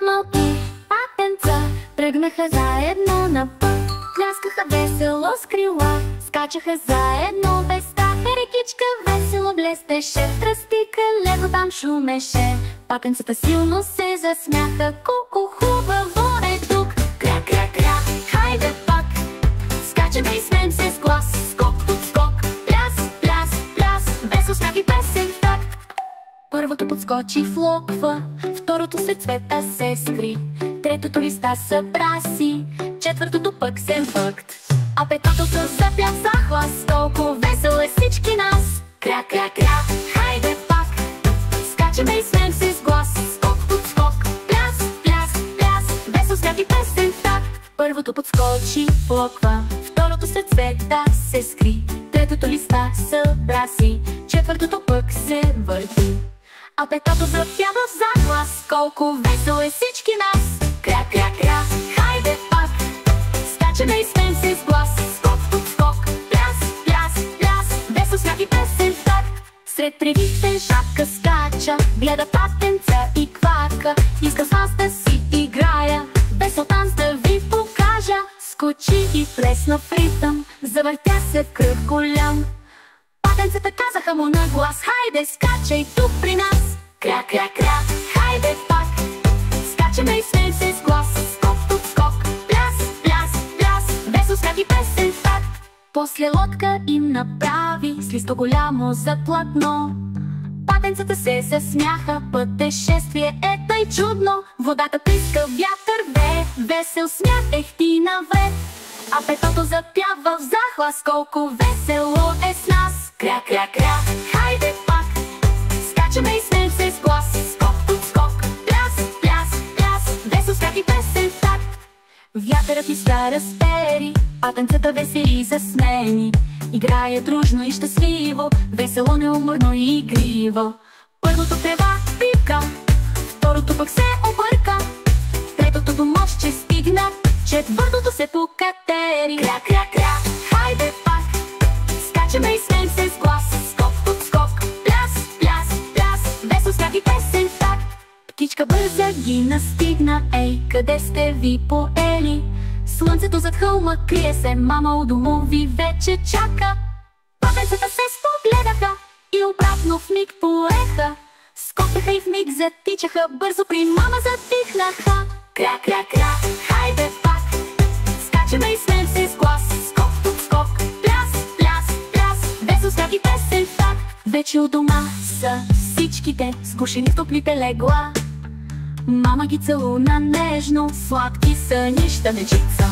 Малки патенца тръгнаха заедно на път. Пляскаха весело с крила, скачаха заедно без страх. Рекичка весело блестеше, тръстика леко там шумеше. Патенцата силно се засмяха, колко хубаво е тук. Кря, кря, кря, хайде пак, скачаме и смеем се с глас. Скок, тут скок, пляс, пляс, пляс, весел смях и песен в такт. Първото подскочи в локва, второто след цвета се скри, третото листа събра си, четвъртото пък се въкт. А петото запя в захлас, толкова весел е всички нас. Кря, кря, кря, хайде пак, скачаме и смеем се с глас. Скок, тут скок, пляс, пляс, пляс, весел смях и песен в такт. Първото подскочи в локва, второто след цвета се скри, третото листа събра си, четвъртото пък се върти. А петото запява в захлас, колко весел е всички нас. Кря, кря, кря, хайде пак, скачаме и смеем се с глас. Скок, тут скок, пляс, пляс, пляс, весел смях и песен в такт. Сред тревите жабка скача, гледа патенца и квака. Иска с вас да си играя, весел танц да ви покажа. Скочи и плесна в ритъм, завъртя се в кръг голям. Патенцата казаха му на глас: хайде, скачай тук при нас. Кря, кря, кря, хайде пак, скачаме и смеем се с глас. Скок, тут скок, пляс, пляс, пляс, весел смях и песен в такт. После лодка им направи с листо голямо за платно. Патенцата се засмяха, пътешествие е тъй чудно. Водата плиска, вятър вее, весел смях ехти навред. А петото запява в захлас, колко весело е с нас. Кря, кря, кря, хайде пак, скачаме и смеем се с глас. Скок, тут скок, пляс, пляс, пляс, весел смях и песен в такт. Вятърът иска разпери, патенцата весели засмени. Играе дружно и щастливо, весело, неуморно и игриво. Първото трева пипка, второто пък се обърка, третото до мощче стигна, четвъртото се покатери. Кря, кря, кря, хайде пак, скачаме и смеем се с глас. Скок, тут скок, пляс, пляс, пляс, весел смях и песен в такт. Птичка бърза ги настигна, ей, къде сте ви поели? Слънцето зад хълма крие се, мама у дома ви вече чака. Патенцата се спогледаха и обратно в миг поеха. Скокаха и в миг затичаха, бързо при мама затихнаха. Кря, кря, кря, хайде пак, скачаме и смеем се с глас. Скок, тут скок, пляс, пляс, пляс, весел смях и песен в такт. Вече у дома са всичките, сгушени в топлите легла. Мама ги целуна нежно, сладки сънища дечица.